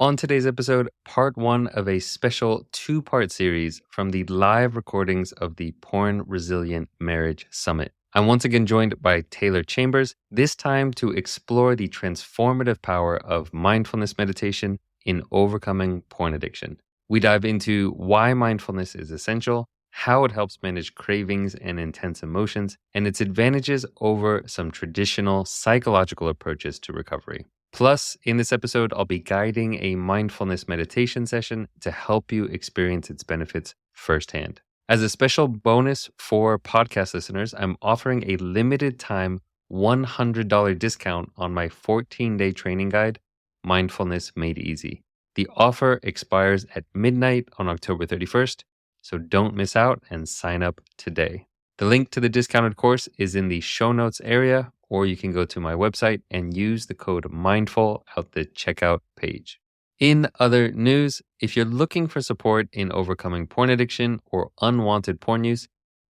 On today's episode, part one of a special two-part series from the live recordings of the Porn Resilient Marriage Summit. I'm once again joined by Taylor Chambers, this time to explore the transformative power of mindfulness meditation in overcoming porn addiction. We dive into why mindfulness is essential, how it helps manage cravings and intense emotions, and its advantages over some traditional psychological approaches to recovery. Plus, in this episode, I'll be guiding a mindfulness meditation session to help you experience its benefits firsthand. As a special bonus for podcast listeners, I'm offering a limited time $100 discount on my 14-day training guide, Mindfulness Made Easy. The offer expires at midnight on October 31st, so don't miss out and sign up today. The link to the discounted course is in the show notes area, or you can go to my website and use the code MINDFUL at the checkout page. In other news, if you're looking for support in overcoming porn addiction or unwanted porn use,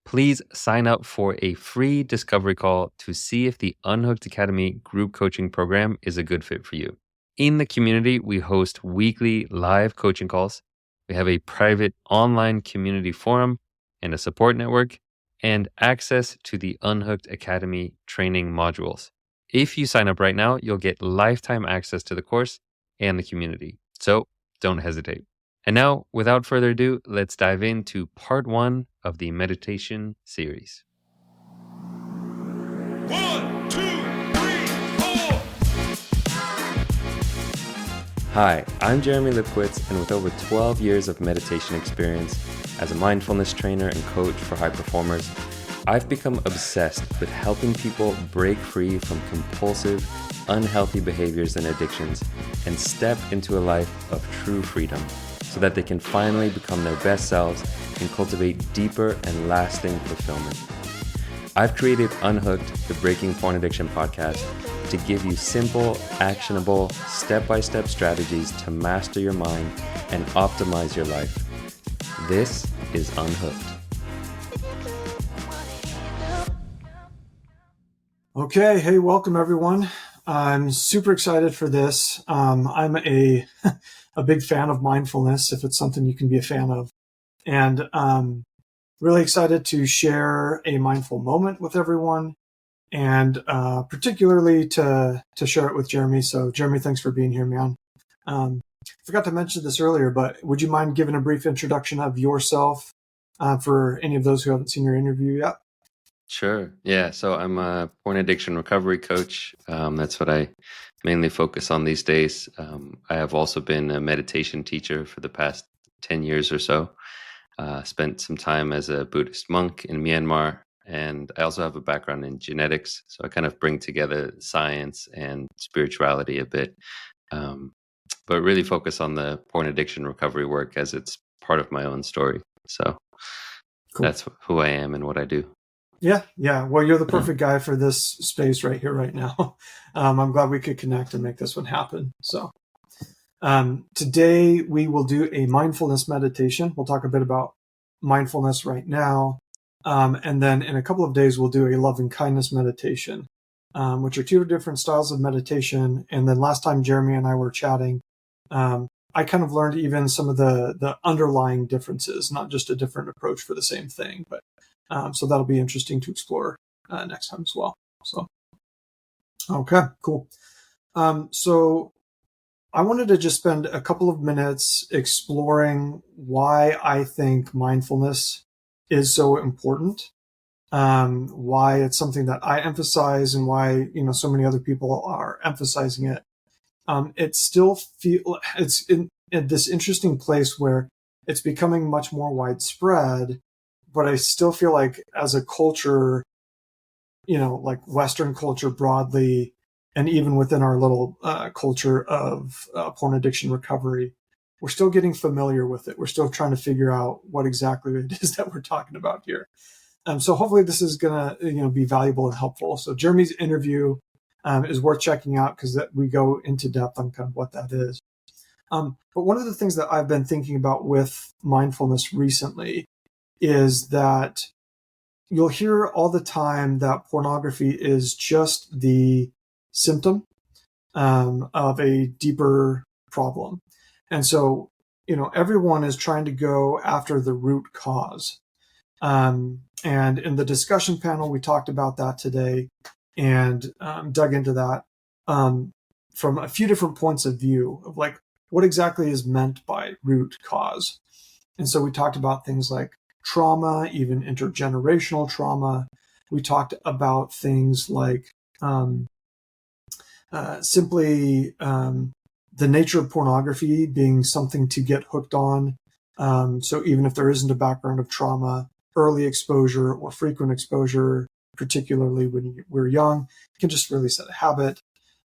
please sign up for a free discovery call to see if the Unhooked Academy Group Coaching Program is a good fit for you. In the community, we host weekly live coaching calls. We have a private online community forum and a support network, and access to the Unhooked Academy training modules. If you sign up right now, you'll get lifetime access to the course and the community. So don't hesitate. And now, without further ado, let's dive into part one of the meditation series. 1, 2, 3, 4. Hi, I'm Jeremy Lipkowitz, and with over 12 years of meditation experience as a mindfulness trainer and coach for high performers, I've become obsessed with helping people break free from compulsive, unhealthy behaviors and addictions and step into a life of true freedom so that they can finally become their best selves and cultivate deeper and lasting fulfillment. I've created Unhooked, the Breaking Porn Addiction podcast, to give you simple, actionable, step-by-step strategies to master your mind and optimize your life. This is Unhooked. Okay, hey, welcome everyone. I'm super excited for this. I'm a big fan of mindfulness, if it's something you can be a fan of. And really excited to share a mindful moment with everyone, and particularly to share it with Jeremy. So Jeremy, thanks for being here, man. Forgot to mention this earlier, but would you mind giving a brief introduction of yourself for any of those who haven't seen your interview yet? Sure. Yeah. So I'm a porn addiction recovery coach. That's what I mainly focus on these days. I have also been a meditation teacher for the past 10 years or so. Spent some time as a Buddhist monk in Myanmar. And I also have a background in genetics. So I kind of bring together science and spirituality a bit. But really focus on the porn addiction recovery work as it's part of my own story. So cool. That's who I am and what I do. Yeah. Well, you're the perfect guy for this space right here, right now. I'm glad we could connect and make this one happen. So today we will do a mindfulness meditation. We'll talk a bit about mindfulness right now. And then in a couple of days, we'll do a loving kindness meditation, which are two different styles of meditation. And then last time Jeremy and I were chatting, I kind of learned even some of the underlying differences, not just a different approach for the same thing, but so that'll be interesting to explore next time as well. So, okay, cool. So I wanted to just spend a couple of minutes exploring why I think mindfulness is so important, why it's something that I emphasize, and why so many other people are emphasizing it. It's in this interesting place where it's becoming much more widespread. But I still feel like as a culture, like Western culture broadly, and even within our little culture of porn addiction recovery, we're still getting familiar with it. We're still trying to figure out what exactly it is that we're talking about here. So hopefully this is going to be valuable and helpful. So Jeremy's interview is worth checking out because we go into depth on kind of what that is. But one of the things that I've been thinking about with mindfulness recently is that you'll hear all the time that pornography is just the symptom of a deeper problem. And so, everyone is trying to go after the root cause. And in the discussion panel, we talked about that today and dug into that from a few different points of view of like what exactly is meant by root cause. And so we talked about things like trauma, even intergenerational trauma. We talked about things like simply the nature of pornography being something to get hooked on. So even if there isn't a background of trauma, early exposure or frequent exposure, particularly when we're young, can just really set a habit.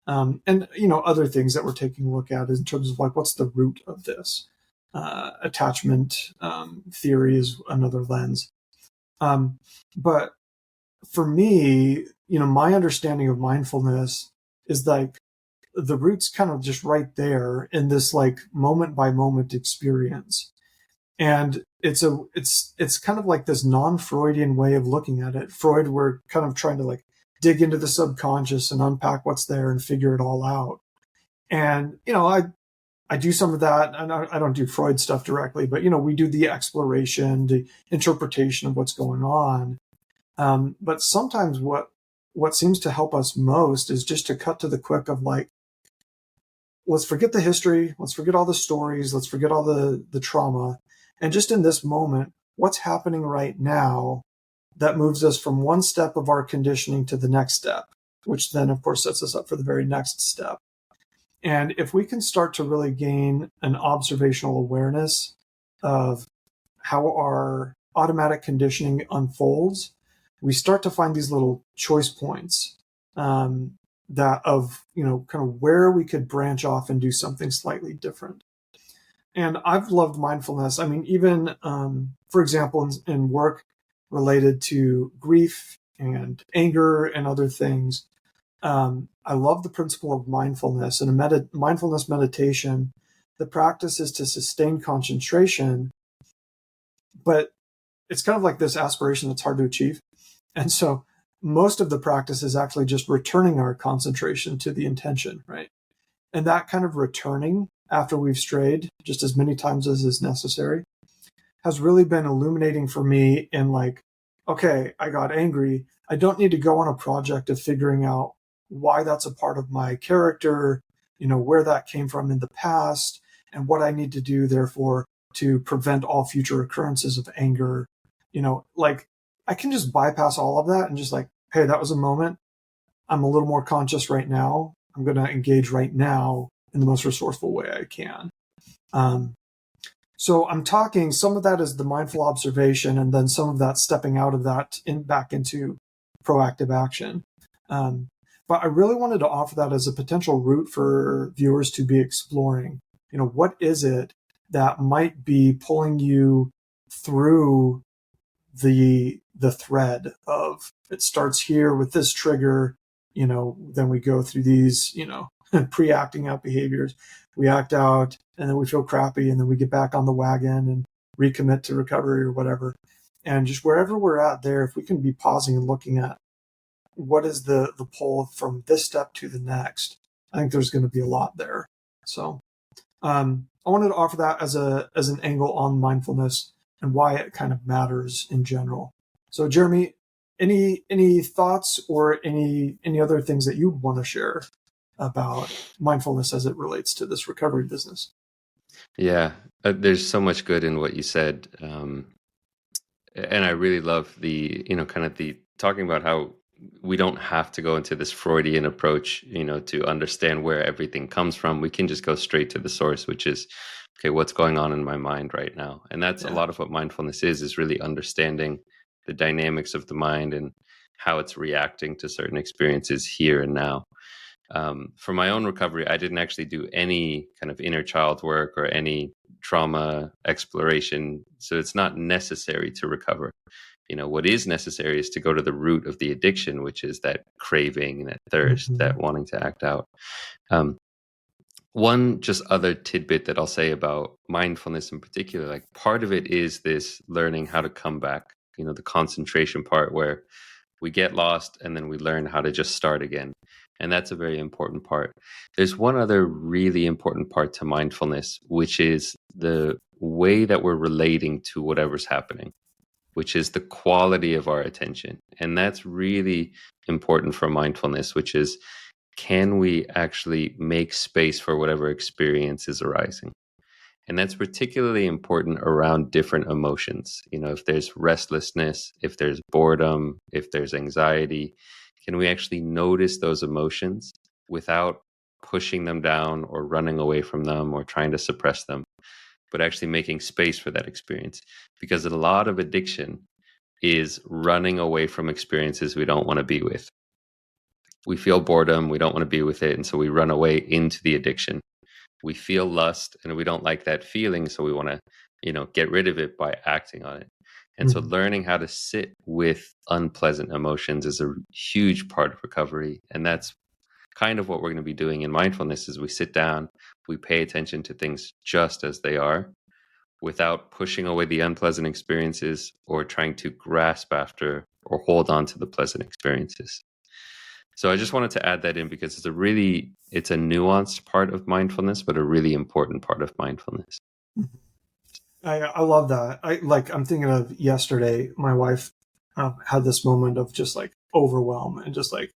And other things that we're taking a look at is in terms of like what's the root of this. Attachment theory is another lens. But for me, my understanding of mindfulness is like the root's kind of just right there in this like moment by moment experience. And it's kind of like this non-Freudian way of looking at it. Freud were kind of trying to like dig into the subconscious and unpack what's there and figure it all out. And, I do some of that. And I don't do Freud stuff directly, but, we do the exploration, the interpretation of what's going on. But sometimes what seems to help us most is just to cut to the quick of like, let's forget the history. Let's forget all the stories. Let's forget all the trauma. And just in this moment, what's happening right now that moves us from one step of our conditioning to the next step, which then, of course, sets us up for the very next step. And if we can start to really gain an observational awareness of how our automatic conditioning unfolds, we start to find these little choice points that of, kind of where we could branch off and do something slightly different. And I've loved mindfulness. I mean, even, for example, in work related to grief and anger and other things, I love the principle of mindfulness. And a mindfulness meditation, the practice is to sustain concentration, but it's kind of like this aspiration that's hard to achieve. And so most of the practice is actually just returning our concentration to the intention, right? And that kind of returning after we've strayed just as many times as is necessary has really been illuminating for me in like, okay, I got angry. I don't need to go on a project of figuring out why that's a part of my character, where that came from in the past and what I need to do, therefore, to prevent all future occurrences of anger. Like I can just bypass all of that and just like, hey, that was a moment. I'm a little more conscious right now. I'm going to engage right now in the most resourceful way I can. So I'm talking, some of that is the mindful observation, and then some of that stepping out of that back into proactive action. But I really wanted to offer that as a potential route for viewers to be exploring. What is it that might be pulling you through the thread of it starts here with this trigger, then we go through these, pre-acting out behaviors. We act out and then we feel crappy and then we get back on the wagon and recommit to recovery or whatever. And just wherever we're at there, if we can be pausing and looking at what is the pull from this step to the next, I think there's going to be a lot there. So I wanted to offer that as an angle on mindfulness and why it kind of matters in general. So Jeremy, any thoughts or any other things that you'd want to share about mindfulness as it relates to this recovery business? Yeah, there's so much good in what you said. And I really love the, kind of the talking about how we don't have to go into this Freudian approach, to understand where everything comes from. We can just go straight to the source, which is, okay, what's going on in my mind right now? And that's a lot of what mindfulness is really understanding the dynamics of the mind and how it's reacting to certain experiences here and now. For my own recovery, I didn't actually do any kind of inner child work or any trauma exploration. So it's not necessary to recover. What is necessary is to go to the root of the addiction, which is that craving and that thirst, that wanting to act out. One just other tidbit that I'll say about mindfulness in particular, like part of it is this learning how to come back, the concentration part where we get lost and then we learn how to just start again. And that's a very important part. There's one other really important part to mindfulness, which is the way that we're relating to whatever's happening, which is the quality of our attention. And that's really important for mindfulness, which is, can we actually make space for whatever experience is arising? And that's particularly important around different emotions. If there's restlessness, if there's boredom, if there's anxiety, can we actually notice those emotions without pushing them down or running away from them or trying to suppress them, but actually making space for that experience? Because a lot of addiction is running away from experiences we don't want to be with. We feel boredom, we don't want to be with it, and so we run away into the addiction. We feel lust and we don't like that feeling, so we want to get rid of it by acting on it. And so learning how to sit with unpleasant emotions is a huge part of recovery. And that's kind of what we're going to be doing in mindfulness. Is we sit down, we pay attention to things just as they are, without pushing away the unpleasant experiences or trying to grasp after or hold on to the pleasant experiences. So I just wanted to add that in because it's a nuanced part of mindfulness, but a really important part of mindfulness. I love that. I'm thinking of yesterday, my wife had this moment of just like overwhelm and just like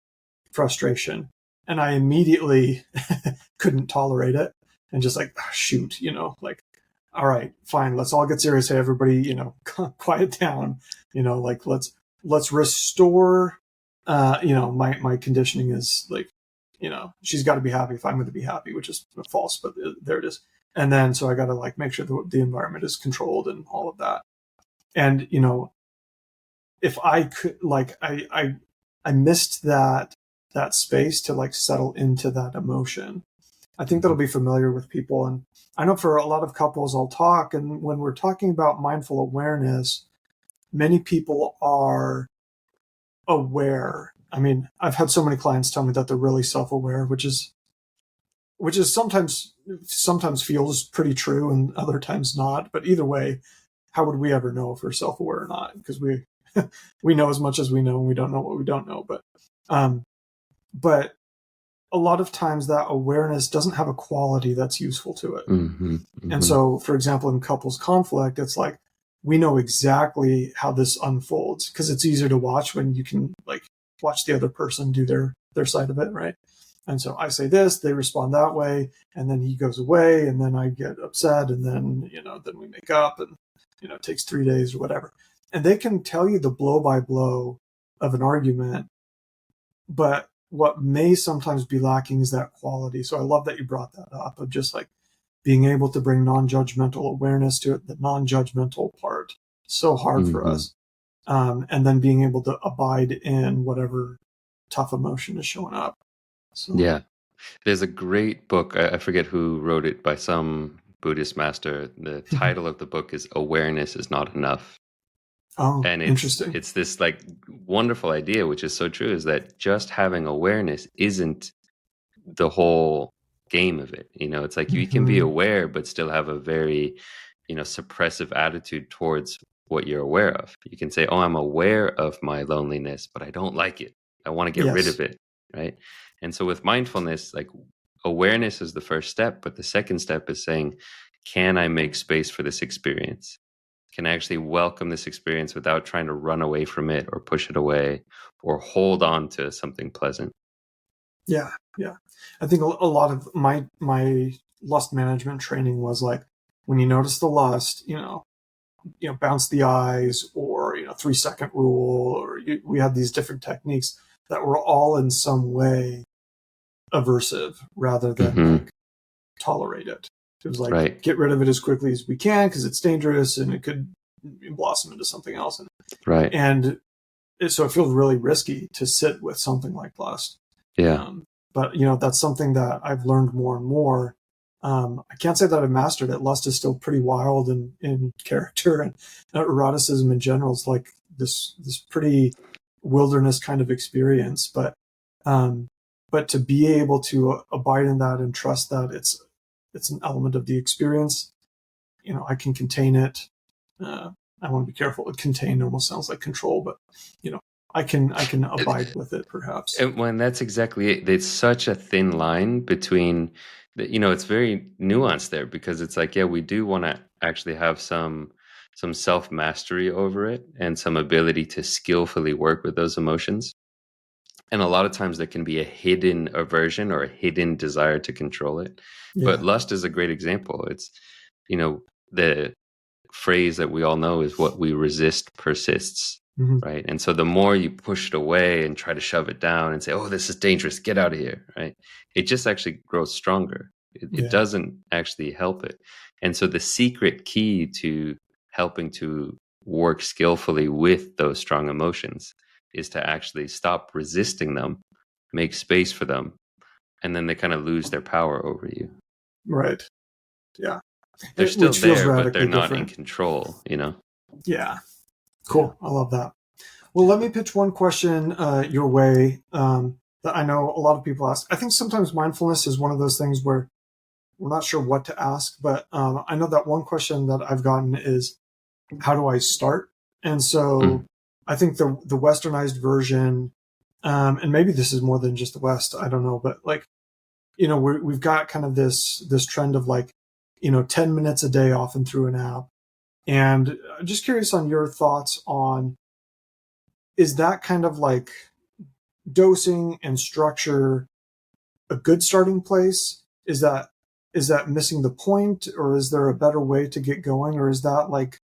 frustration. And I immediately couldn't tolerate it and just like, shoot, like, all right, fine, let's all get serious. Hey, everybody, quiet down, like let's restore, my conditioning is like, she's got to be happy if I'm going to be happy, which is false, but there it is. And then, so I got to like make sure that the environment is controlled and all of that. And, if I could, like, I missed that space to like settle into that emotion. I think that'll be familiar with people. And I know for a lot of couples I'll talk, and when we're talking about mindful awareness, many people are aware. I mean, I've had so many clients tell me that they're really self-aware, which is sometimes feels pretty true and other times not. But either way, how would we ever know if we're self-aware or not? Because we we know as much as we know, and we don't know what we don't know. But a lot of times that awareness doesn't have a quality that's useful to it. And so, for example, in couples conflict, it's like we know exactly how this unfolds because it's easier to watch when you can like watch the other person do their side of it, right? And so I say this, they respond that way, and then he goes away, and then I get upset, and then then we make up, and it takes 3 days or whatever. And they can tell you the blow by blow of an argument, but what may sometimes be lacking is that quality. So I love that you brought that up of just like being able to bring non-judgmental awareness to it, the non-judgmental part. So hard for us. And then being able to abide in whatever tough emotion is showing up. So. Yeah. There's a great book, I forget who wrote it, by some Buddhist master. The title of the book is Awareness is Not Enough. Oh, And interesting. It's this like wonderful idea, which is so true, is that just having awareness isn't the whole game of it. It's like you can be aware, but still have a very, suppressive attitude towards what you're aware of. You can say, oh, I'm aware of my loneliness, but I don't like it. I want to get rid of it. Right. And so with mindfulness, like awareness is the first step, but the second step is saying, can I make space for this experience? Can I actually welcome this experience without trying to run away from it or push it away or hold on to something pleasant? Yeah. I think a lot of my lust management training was like, when you notice the lust, bounce the eyes, or 3-second rule, or we had these different techniques that were all in some way aversive rather than like tolerate it. It was like, get rid of it as quickly as we can because it's dangerous and it could blossom into something else. And so it feels really risky to sit with something like lust. Yeah. But that's something that I've learned more and more. I can't say that I've mastered it. Lust is still pretty wild in character, and eroticism in general is like this pretty wilderness kind of experience. But to be able to abide in that and trust that it's an element of the experience, I can contain it. I want to be careful. Contain almost sounds like control, but I can abide with it, perhaps. And when that's exactly it, it's such a thin line between it's very nuanced there because it's like, yeah, we do want to actually have some self mastery over it and some ability to skillfully work with those emotions. And a lot of times there can be a hidden aversion or a hidden desire to control it. But Yeah. lust is a great example. It's, the phrase that we all know is what we resist persists, Hmm. right? And so the more you push it away and try to shove it down and say, oh, this is dangerous, get out of here, right? It just actually grows stronger. It Yeah. doesn't actually help it. And so the secret key to helping to work skillfully with those strong emotions is to actually stop resisting them, make space for them, and then they kind of lose their power over you. Right. Yeah. They're still Which feels there, but they're radically not in different. control, Yeah. Yeah. Cool. I love that. Well, let me pitch one question your way that I know a lot of people ask. I think sometimes mindfulness is one of those things where we're not sure what to ask, but I know that one question that I've gotten is, how do I start? And so Mm. I think the westernized version, and maybe this is more than just the West, I don't know, but like, we've got kind of this trend of like, 10 minutes a day often through an app. And just curious on your thoughts on, is that kind of like dosing and structure a good starting place? Is that missing the point, or is there a better way to get going, or is that like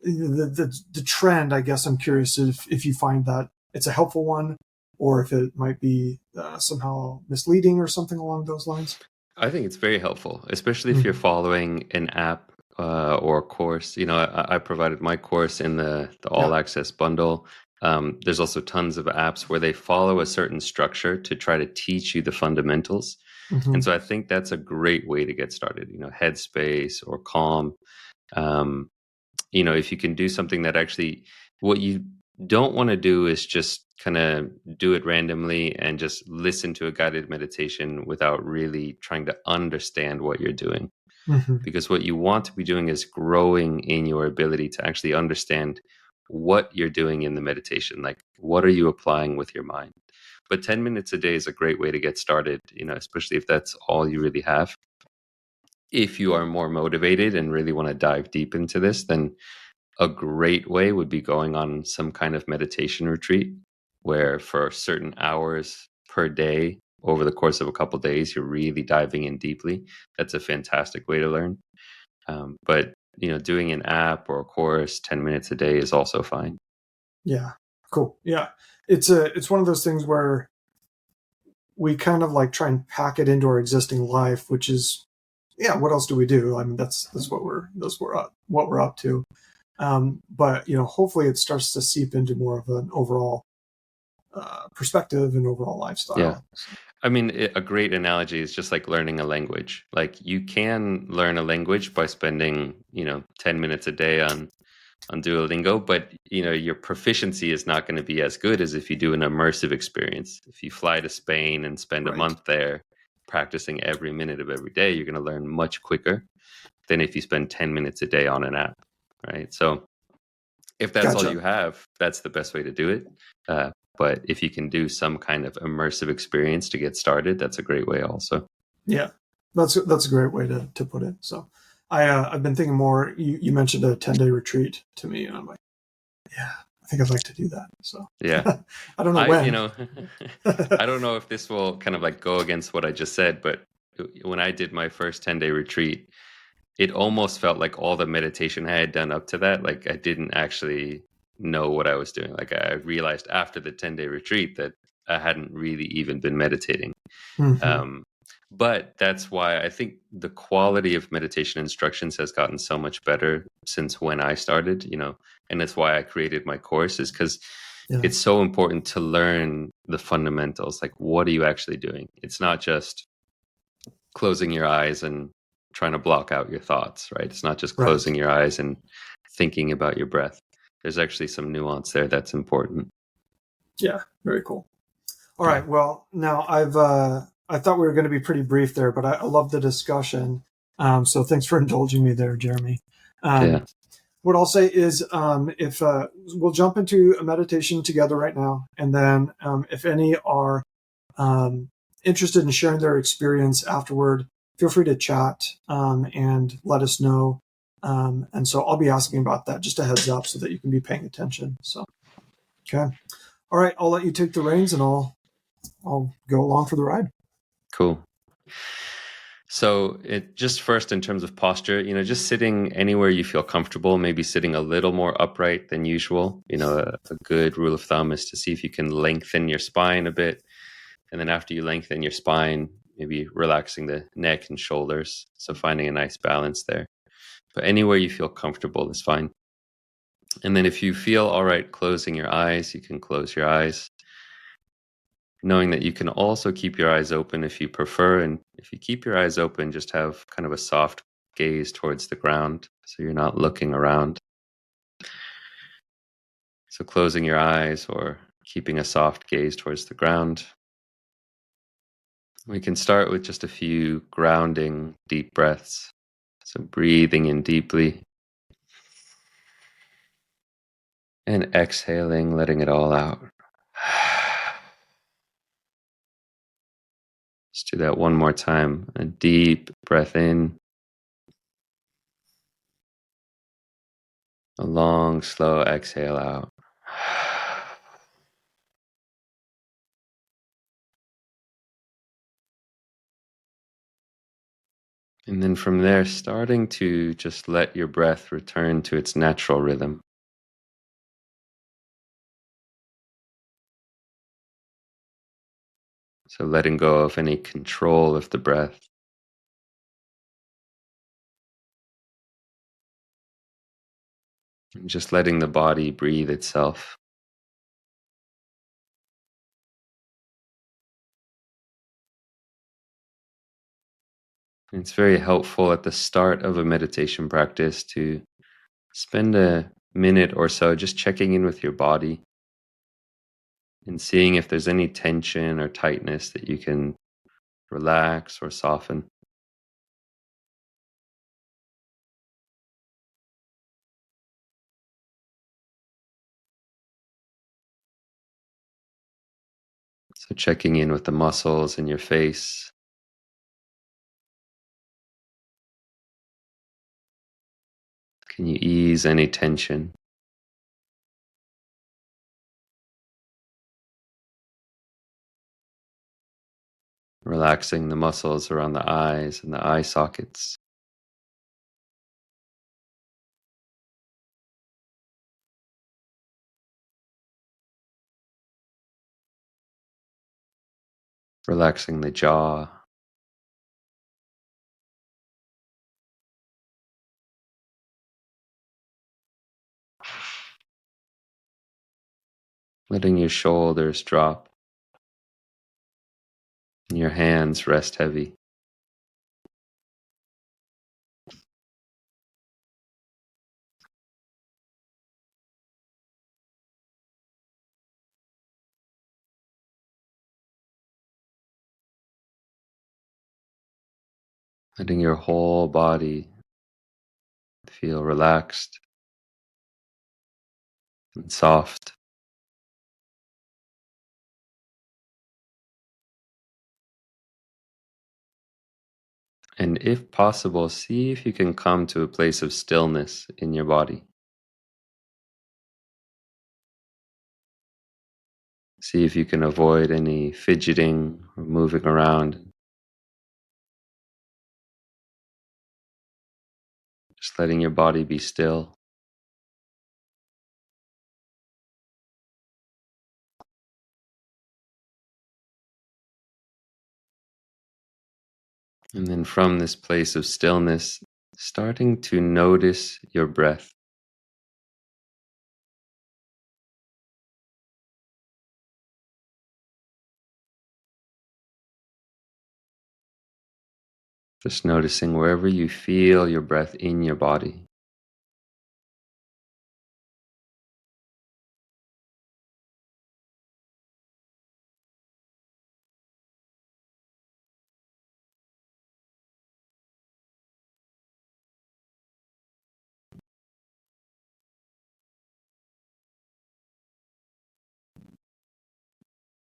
the trend? I guess I'm curious if you find that it's a helpful one, or if it might be somehow misleading or something along those lines. I think it's very helpful, especially if you're Mm-hmm. following an app or a course. I provided my course in the all Yeah. access bundle. There's also tons of apps where they follow a certain structure to try to teach you the fundamentals. Mm-hmm. And so I think that's a great way to get started. Headspace or Calm. Um, if you can do something that actually, what you don't want to do is just kind of do it randomly and just listen to a guided meditation without really trying to understand what you're doing. Mm-hmm. Because what you want to be doing is growing in your ability to actually understand what you're doing in the meditation. Like, what are you applying with your mind? But 10 minutes a day is a great way to get started, especially if that's all you really have. If you are more motivated and really want to dive deep into this, then a great way would be going on some kind of meditation retreat where for certain hours per day over the course of a couple of days, you're really diving in deeply. That's a fantastic way to learn. But doing an app or a course 10 minutes a day is also fine. Yeah. Cool. Yeah. It's one of those things where we kind of like try and pack it into our existing life, which is, yeah, what else do we do? I mean, that's what we're up to. But hopefully it starts to seep into more of an overall perspective and overall Yeah. lifestyle. I mean, a great analogy is just like learning a language. Like you can learn a language by spending, 10 minutes a day on Duolingo, but your proficiency is not going to be as good as if you do an immersive experience. If you fly to Spain and spend a Right. month there practicing every minute of every day, you're going to learn much quicker than if you spend 10 minutes a day on an app, right? So if that's all Gotcha. you have, that's the best way to do it. But if you can do some kind of immersive experience to get started, that's a great way also. Yeah, that's a great way to put it. So I've been thinking more. You mentioned a 10-day retreat to me, and I'm like, yeah, I think I'd like to do that. So Yeah. I don't know I, when. I don't know if this will kind of like go against what I just said, but when I did my first 10-day retreat, it almost felt like all the meditation I had done up to that, like I didn't actually know what I was doing. Like I realized after the 10-day retreat that I hadn't really even been meditating. Hmm. Um, but that's why I think the quality of meditation instructions has gotten so much better since when I started, and that's why I created my course, is because Yeah. it's so important to learn the fundamentals. Like, what are you actually doing? It's not just closing your eyes and trying to block out your thoughts, right? It's not just Right. closing your eyes and thinking about your breath. There's actually some nuance there that's important. Yeah. Very cool. All Yeah. right. Well, now I thought we were going to be pretty brief there, but I love the discussion. So thanks for indulging me there, Jeremy. Um, Yeah. what I'll say is, if we'll jump into a meditation together right now, and then if any are interested in sharing their experience afterward, feel free to chat and let us know. And so I'll be asking about that, just a heads up, so that you can be paying attention. So, okay, all right, I'll let you take the reins, and I'll go along for the ride. Cool. So it just first in terms of posture, just sitting anywhere you feel comfortable, maybe sitting a little more upright than usual. A good rule of thumb is to see if you can lengthen your spine a bit. And then after you lengthen your spine, maybe relaxing the neck and shoulders. So finding a nice balance there. But anywhere you feel comfortable is fine. And then if you feel all right closing your eyes, you can close your eyes, knowing that you can also keep your eyes open if you prefer. And if you keep your eyes open, just have kind of a soft gaze towards the ground, so you're not looking around. So closing your eyes or keeping a soft gaze towards the ground. We can start with just a few grounding deep breaths. So breathing in deeply and exhaling, letting it all out. Let's do that one more time. A deep breath in, a long, slow exhale out. And then from there, starting to just let your breath return to its natural rhythm. So letting go of any control of the breath. And just letting the body breathe itself. And it's very helpful at the start of a meditation practice to spend a minute or so just checking in with your body and seeing if there's any tension or tightness that you can relax or soften. So checking in with the muscles in your face. Can you ease any tension? Relaxing the muscles around the eyes and the eye sockets. Relaxing the jaw. Letting your shoulders drop and your hands rest heavy. Letting your whole body feel relaxed and soft. And if possible, see if you can come to a place of stillness in your body. See if you can avoid any fidgeting or moving around. Just letting your body be still. And then from this place of stillness, starting to notice your breath. Just noticing wherever you feel your breath in your body.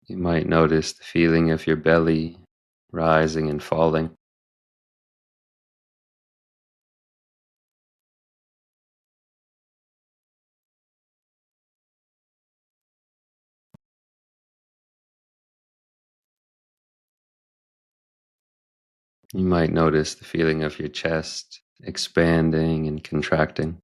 You might notice the feeling of your belly rising and falling. You might notice the feeling of your chest expanding and contracting.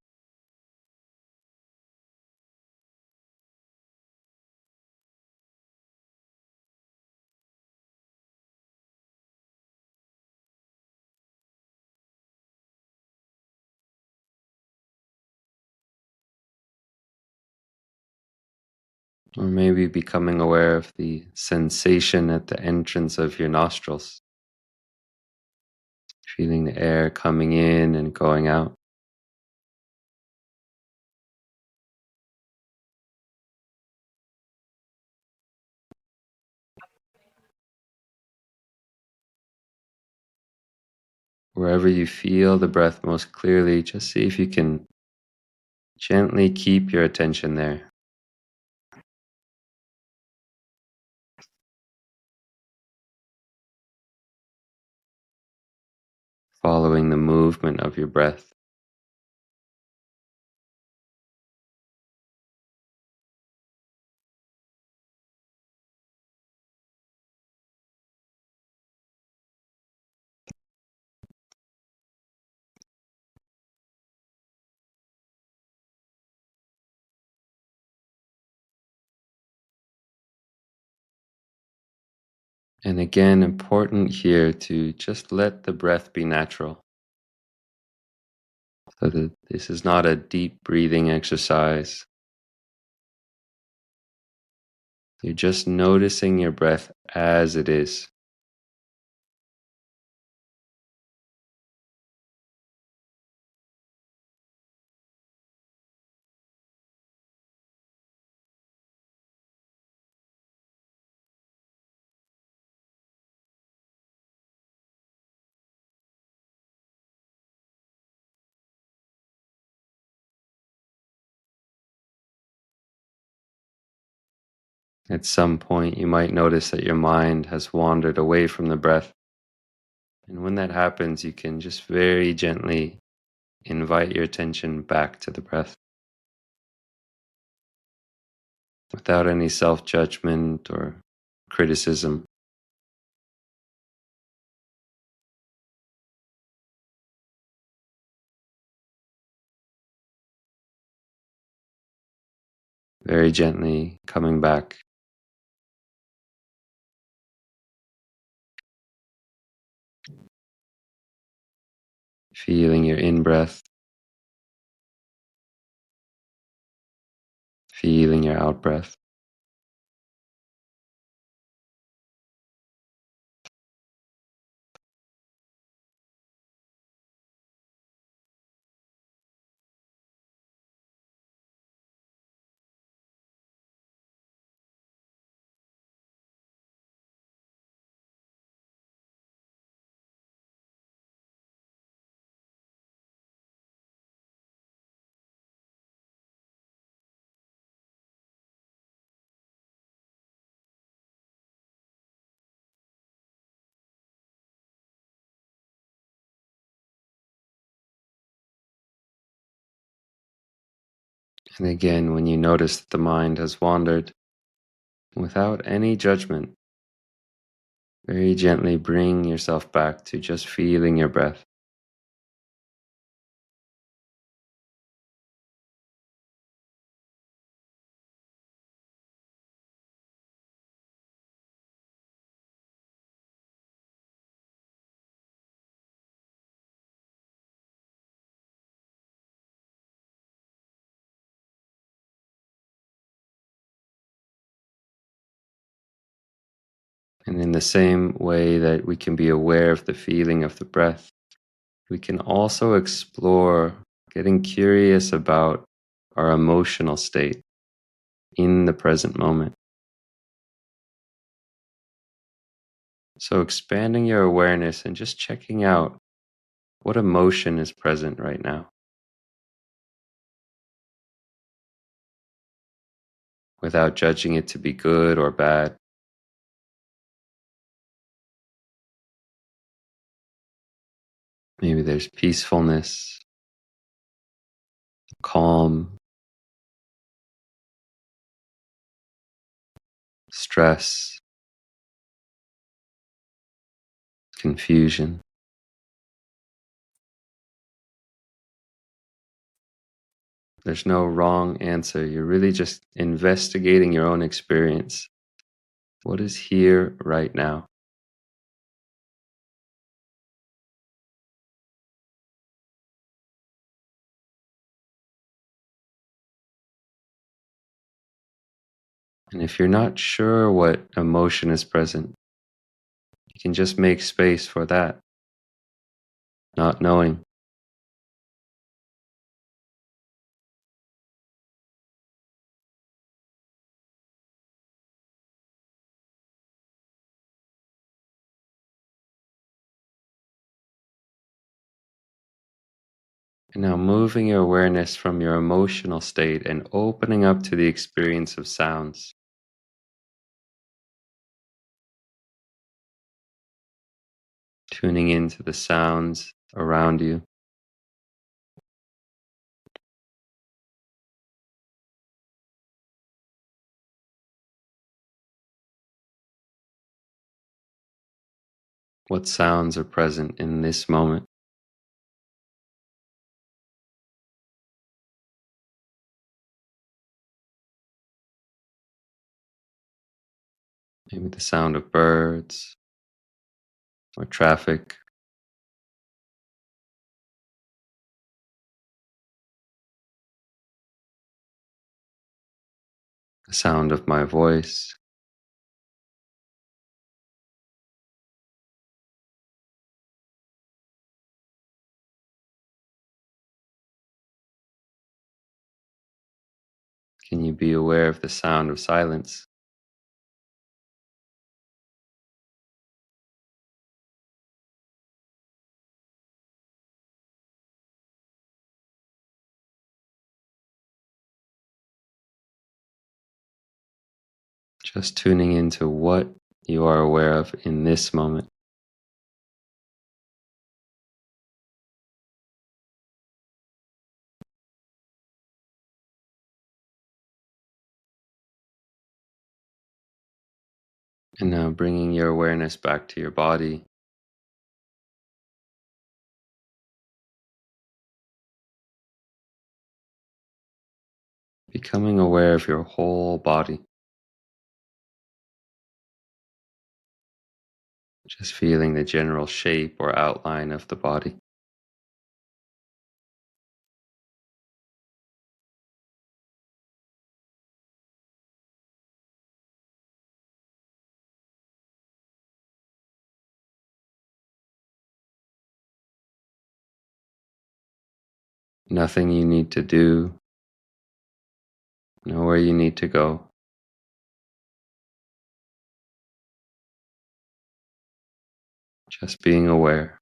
Or maybe becoming aware of the sensation at the entrance of your nostrils, feeling the air coming in and going out. Wherever you feel the breath most clearly, just see if you can gently keep your attention there, following the movement of your breath. And again, important here to just let the breath be natural. So that this is not a deep breathing exercise. You're just noticing your breath as it is. At some point, you might notice that your mind has wandered away from the breath. And when that happens, you can just very gently invite your attention back to the breath without any self judgment or criticism. Very gently coming back, feeling your in breath, feeling your out breath. And again, when you notice that the mind has wandered, without any judgment, very gently bring yourself back to just feeling your breath. And in the same way that we can be aware of the feeling of the breath, we can also explore getting curious about our emotional state in the present moment. So expanding your awareness and just checking out what emotion is present right now without judging it to be good or bad. Maybe there's peacefulness, calm, stress, confusion. There's no wrong answer. You're really just investigating your own experience. What is here right now? And if you're not sure what emotion is present, you can just make space for that, not knowing. And now moving your awareness from your emotional state and opening up to the experience of sounds. Tuning into the sounds around you. What sounds are present in this moment? Maybe the sound of birds or traffic. The sound of my voice. Can you be aware of the sound of silence? Just tuning into what you are aware of in this moment. And now bringing your awareness back to your body. Becoming aware of your whole body. Just feeling the general shape or outline of the body. Nothing you need to do, nowhere you need to go. Just being aware.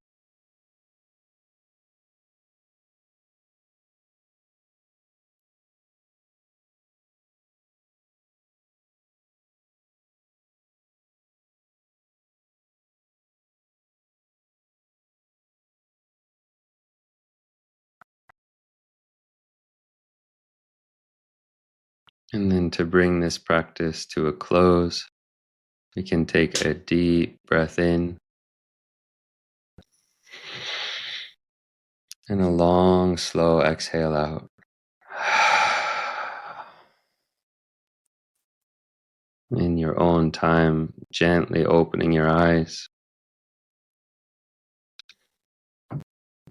And then to bring this practice to a close, we can take a deep breath in and a long, slow exhale out. In your own time, gently opening your eyes.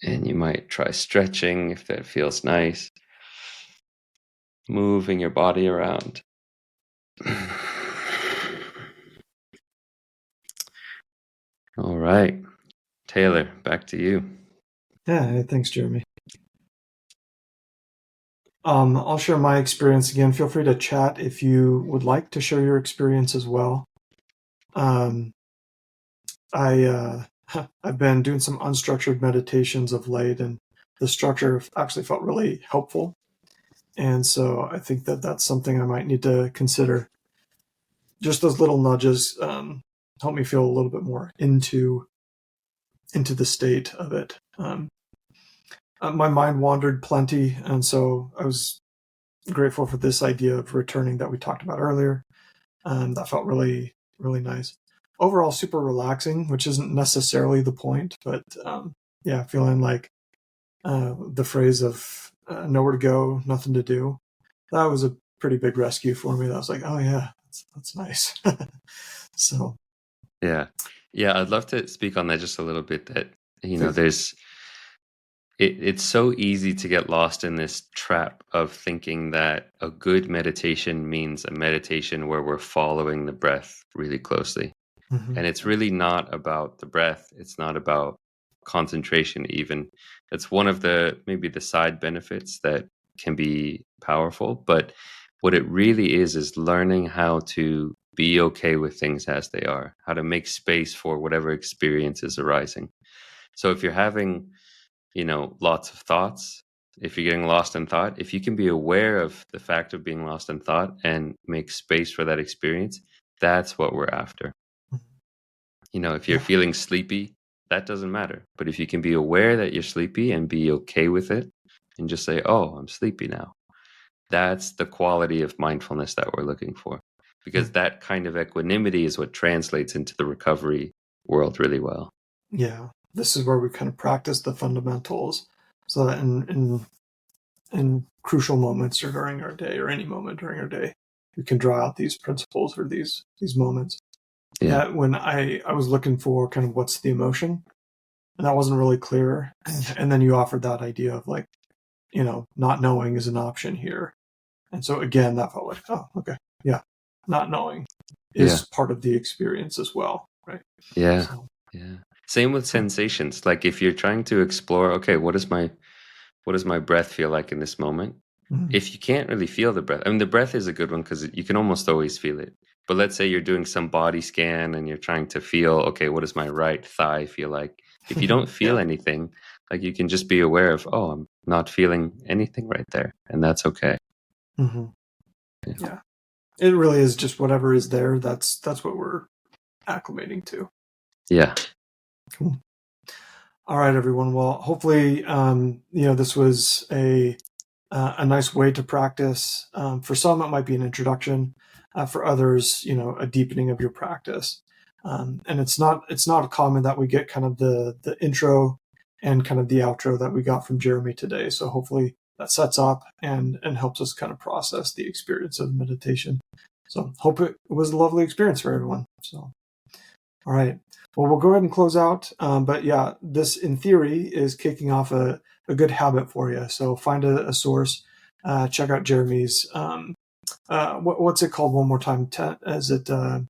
And you might try stretching if that feels nice. Moving your body around. All right. Taylor, back to you. Yeah, thanks, Jeremy. I'll share my experience again. Feel free to chat if you would like to share your experience as well. I've been doing some unstructured meditations of late, and the structure actually felt really helpful. And so I think that that's something I might need to consider. Just those little nudges help me feel a little bit more into the state of it. My mind wandered plenty, and so I was grateful for this idea of returning that we talked about earlier. That felt really, really nice. Overall, super relaxing, which isn't necessarily the point, but yeah, feeling like the phrase of nowhere to go, nothing to do. That was a pretty big rescue for me. That was like, oh yeah, that's nice. So Yeah. Yeah, I'd love to speak on that just a little bit that, please. it's so easy to get lost in this trap of thinking that a good meditation means a meditation where we're following the breath really closely. Mm-hmm. And it's really not about the breath. It's not about concentration even. It's one of maybe the side benefits that can be powerful. But what it really is learning how to be okay with things as they are, how to make space for whatever experience is arising. So if you're having, lots of thoughts, if you're getting lost in thought, if you can be aware of the fact of being lost in thought and make space for that experience, that's what we're after. If you're Yeah, feeling sleepy, that doesn't matter. But if you can be aware that you're sleepy and be okay with it and just say, oh, I'm sleepy now, that's the quality of mindfulness that we're looking for. Because that kind of equanimity is what translates into the recovery world really well. yeah. This is where we kind of practice the fundamentals, so that in crucial moments or during our day, or any moment during our day, we can draw out these principles or these moments. Yeah. Yeah, when I was looking for kind of what's the emotion, and that wasn't really clear, and then you offered that idea of like, not knowing is an option here, and so again, that felt like, oh, okay, yeah, not knowing Yeah. is part of the experience as well, right? Yeah. So, Yeah. Same with sensations. Like if you're trying to explore, okay, what does my breath feel like in this moment? mhm. If you can't really feel the breath, I mean, the breath is a good one because you can almost always feel it. But let's say you're doing some body scan and you're trying to feel, okay, what does my right thigh feel like? If you don't feel Yeah. anything, like you can just be aware of, oh, I'm not feeling anything right there. And that's okay. Hmm. Yeah. Yeah. It really is just whatever is there. That's what we're acclimating to. Yeah. Cool. All right, everyone. Well, hopefully, this was a nice way to practice. For some, it might be an introduction. For others, a deepening of your practice. And it's not common that we get kind of the intro and kind of the outro that we got from Jeremy today. So hopefully that sets up and helps us kind of process the experience of meditation. So hope it was a lovely experience for everyone. So, all right. Well, we'll go ahead and close out. But yeah, this in theory is kicking off a good habit for you. So find a source, check out Jeremy's. What's it called one more time? Is it The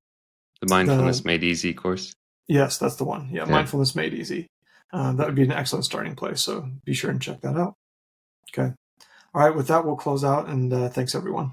Mindfulness Made Easy course. Yes, that's the one. Yeah, Yeah. Mindfulness Made Easy. That would be an excellent starting place. So be sure and check that out. Okay. All right. With that, we'll close out, and thanks everyone.